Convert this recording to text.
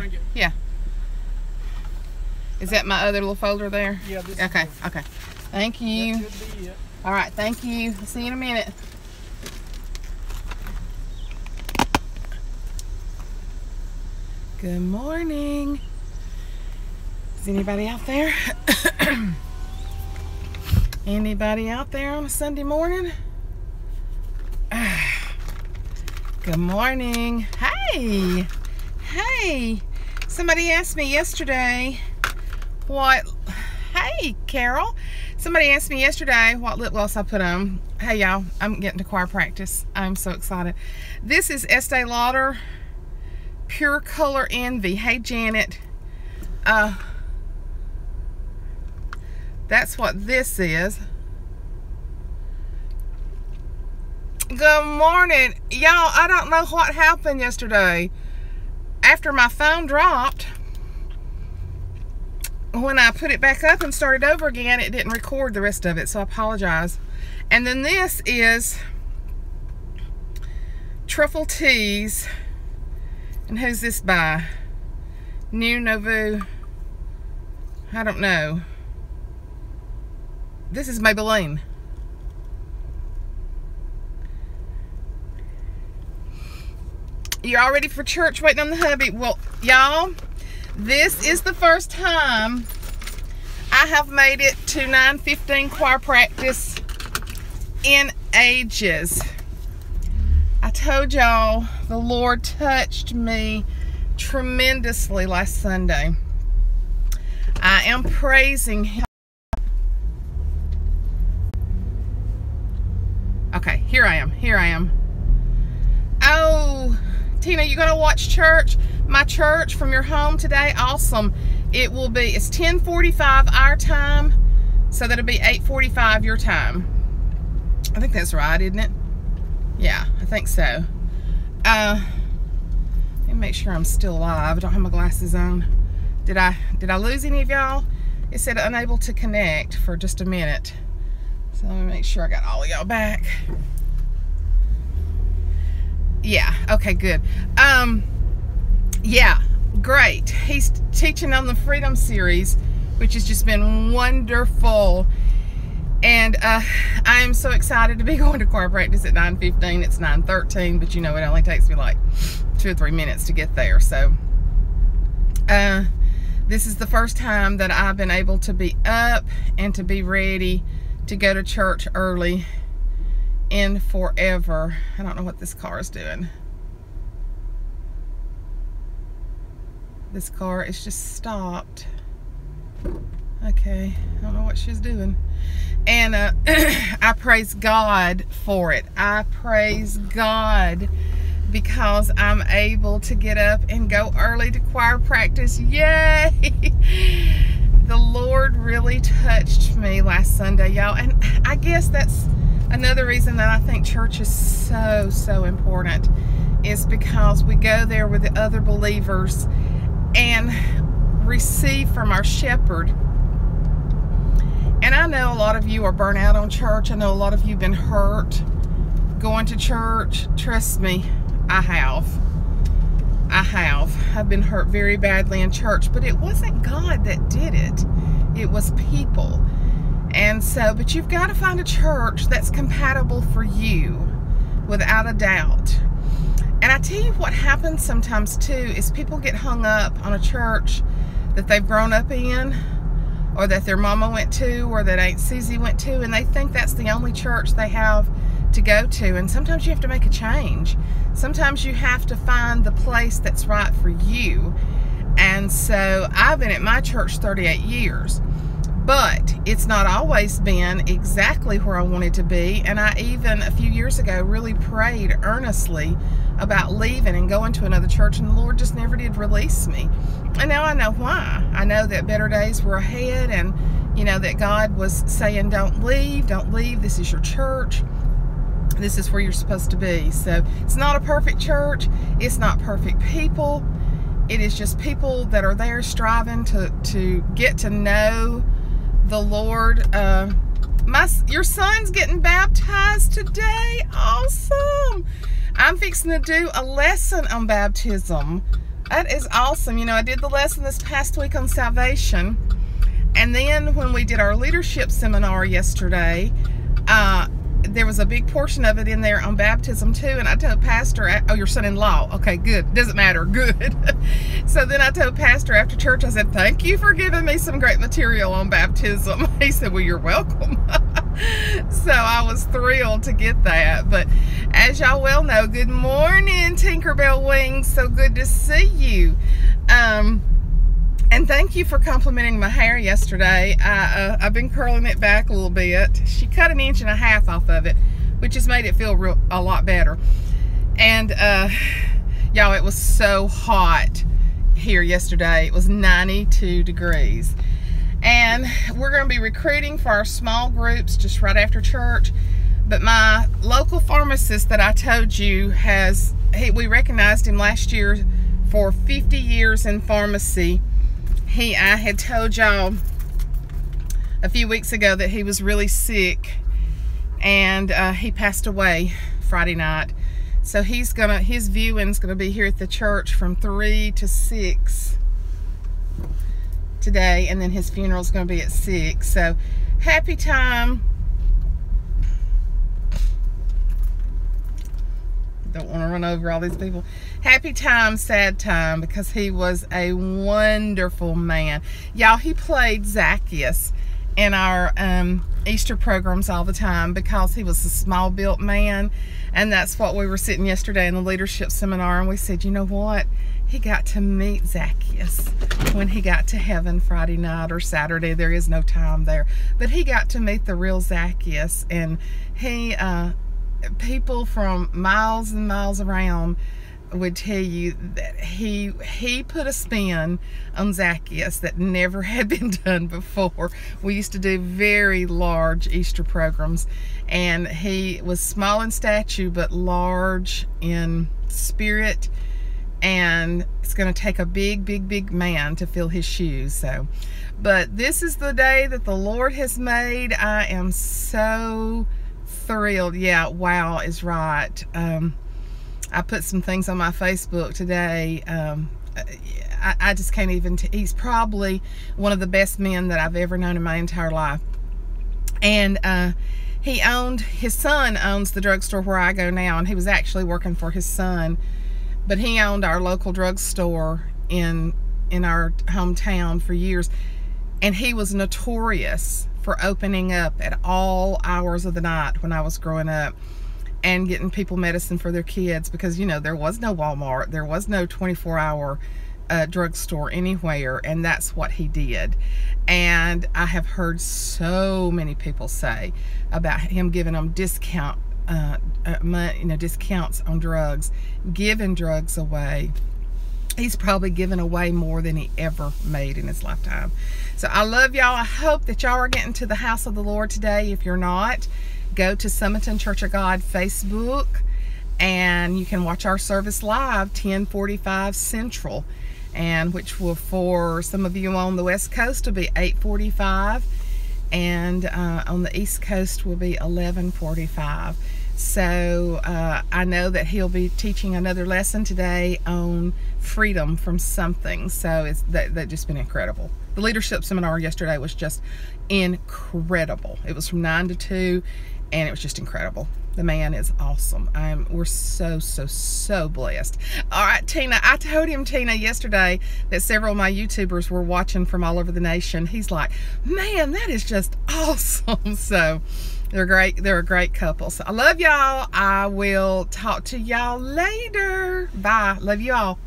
Yeah, yeah. Is that my other little folder there? Yeah, this okay, is okay. Thank you. That could be it. All right, thank you. I'll see you in a minute. Good morning. Is anybody out there? Anybody out there on a Sunday morning? Good morning. Hey. Hey. Somebody asked me yesterday what... Hey, Carol. Somebody asked me yesterday what lip gloss I put on. Hey, y'all. I'm getting to choir practice. I'm so excited. This is Estee Lauder Pure Color Envy. Hey, Janet. That's what this is. Good morning. Y'all, I don't know what happened yesterday. After my phone dropped, when I put it back up and started over again, it didn't record the rest of it, so I apologize. And then this is Truffle Teas. And who's this by? New Nouveau. I don't know. This is Maybelline. You all ready for church waiting on the hubby? Well, y'all, this is the first time I have made it to 9:15 choir practice in ages. I told y'all the Lord touched me tremendously last Sunday. I am praising Him. Okay, here I am. Here I am. Oh, Tina, you gonna watch church? My church from your home today? Awesome. It will be, it's 10:45 our time, so that'll be 8:45 your time. I think that's right, isn't it? Yeah, I think so. Let me make sure I'm still alive. I don't have my glasses on. Did I lose any of y'all? It said unable to connect for just a minute. So let me make sure I got all of y'all back. Yeah, okay, good. Yeah, great. He's teaching on the Freedom Series, which has just been wonderful. And I am so excited to be going to choir practice at 9:15. It's 9:13, but you know, it only takes me like 2 or 3 minutes to get there. So this is the first time that I've been able to be up and to be ready to go to church early in forever. I don't know what this car is doing. This car is just stopped. Okay, I don't know what she's doing. And I praise God for it. I praise God because I'm able to get up and go early to choir practice. Yay! The Lord really touched me last Sunday, y'all. And I guess that's another reason that I think church is so, so important, is because we go there with the other believers and receive from our shepherd. And I know a lot of you are burnt out on church. I know a lot of you have been hurt going to church. Trust me, I have. I've been hurt very badly in church, but it wasn't God that did it. It was people. And so, but you've got to find a church that's compatible for you, without a doubt. And I tell you what happens sometimes too, is people get hung up on a church that they've grown up in, or that their mama went to, or that Aunt Susie went to, and they think that's the only church they have to go to. And sometimes you have to make a change. Sometimes you have to find the place that's right for you. And so I've been at my church 38 years, but it's not always been exactly where I wanted to be. And I even a few years ago really prayed earnestly about leaving and going to another church, and the Lord just never did release me. And now I know why. I know that better days were ahead, and you know that God was saying, don't leave, this is your church. This is where you're supposed to be. So it's not a perfect church. It's not perfect people. It is just people that are there striving to get to know the Lord. Your son's getting baptized today. Awesome. I'm fixing to do a lesson on baptism That is awesome. You know, I did the lesson this past week on salvation. And then when we did our leadership seminar yesterday, there was a big portion of it in there on baptism too. And I told Pastor, oh, your son-in-law. Okay, good. Doesn't matter. Good. So then I told Pastor after church, I said, thank you for giving me some great material on baptism. He said, well, you're welcome. So I was thrilled to get that. But as y'all well know, good morning, Tinkerbell Wings. So good to see you. And thank you for complimenting my hair yesterday. I've been curling it back a little bit. She cut 1.5 inches off of it, which has made it feel a lot better. And y'all, it was so hot here yesterday. It was 92 degrees. And we're going to be recruiting for our small groups just right after church. But my local pharmacist that I told you we recognized him last year for 50 years in pharmacy. I had told y'all a few weeks ago that he was really sick, and he passed away Friday night. So his viewing's gonna be here at the church from 3 to 6 today, and then his funeral's gonna be at 6. So happy time. Don't want to run over all these people. Happy time, sad time, because he was a wonderful man. Y'all, he played Zacchaeus in our Easter programs all the time because he was a small built man. And that's what we were sitting yesterday in the leadership seminar, and we said, you know what? He got to meet Zacchaeus when he got to heaven Friday night or Saturday. There is no time there. But he got to meet the real Zacchaeus, and people from miles and miles around would tell you that he put a spin on Zacchaeus that never had been done before. We used to do very large Easter programs, and he was small in stature but large in spirit, and it's going to take a big man to fill his shoes. So, but this is the day that the Lord has made. I am so thrilled. Yeah, wow is right. I put some things on my Facebook today. I just can't even he's probably one of the best men that I've ever known in my entire life. And his son owns the drugstore where I go now, and he was actually working for his son, but he owned our local drugstore in our hometown for years, and he was notorious for opening up at all hours of the night when I was growing up and getting people medicine for their kids, because, you know, there was no Walmart, there was no 24-hour drugstore anywhere, and that's what he did. And I have heard so many people say about him giving them discounts on drugs, giving drugs away. He's probably given away more than he ever made in his lifetime. So I love y'all. I hope that y'all are getting to the house of the Lord today. If you're not, go to Summerton Church of God Facebook, and you can watch our service live 10:45 Central, and which will, for some of you on the West Coast, will be 8:45, and on the East Coast will be 11:45. So I know that he'll be teaching another lesson today on freedom from something. So that just been incredible. The leadership seminar yesterday was just incredible. It was from 9 to 2, and it was just incredible. The man is awesome. We're so blessed. All right, Tina, I told him, Tina, yesterday that several of my YouTubers were watching from all over the nation. He's like, man, that is just awesome. So they're great. They're a great couple. So I love y'all. I will talk to y'all later. Bye. Love you all.